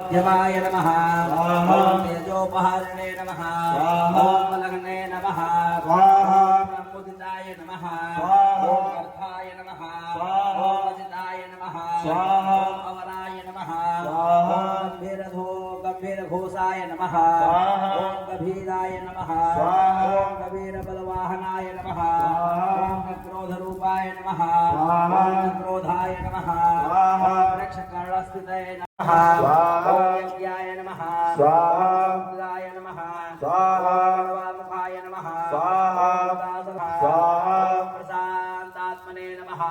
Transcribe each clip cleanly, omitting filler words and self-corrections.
यमाय नमः ओम तेजोपहारिणे नमः ओम मलग्ने नमः ओम मुदिताय नमः ओम अर्थाय नमः ओम अजिताय नमः ओम अवराय नमः ओम गंभीरघोषाय नमः ओम गभीराय नमः ओम गभीरबलवाहनाय नमः ओम क्रोधरूपाय नमः ओम क्रोधाय नमः ओम वृक्षकर्णस्थितये नमः ओम यज्ञाय नमः ओम रुद्राय नमः ओम मुखाय नमः ओम प्रशांतात्मने नमः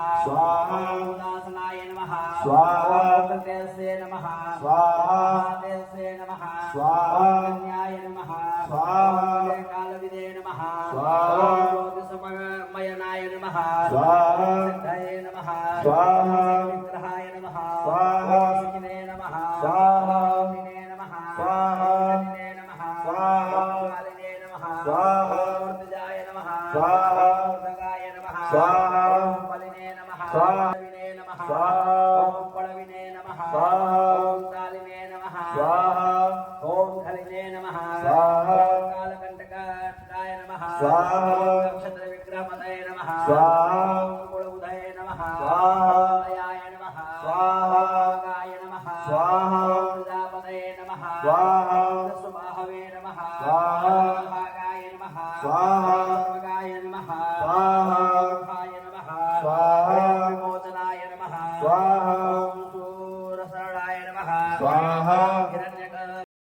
ओम उदासनाय नमः ओम प्रत्यस्य नमः ओम तेजसे नमः ओम कन्याय नमः ओम कालविदे नमः ओम ज्योतिषमयनाय नमः ओम सिद्धये नमः ओम विग्रहाय नमः ओम सिकिने नमः ओम निने नमः ओम निने नमः ओम कालिने नमः ओम ऊर्ध्वजाय नमः ओम ऊर्ध्वगाय नमः ओम बलिने नमः ओम विने नमः ओम पड़विने नमः ओम कालिने नमः ओम खलिने नमः ओम कालकंटकाय नमः ओम नक्षत्र विग्रहपतये नमः ओम कुलबुधये नमः ओम लयाय नमः ओम गाय नमः ओम प्रजापतये नमः ओम सुबाहवे नमः ओम भागाय नमः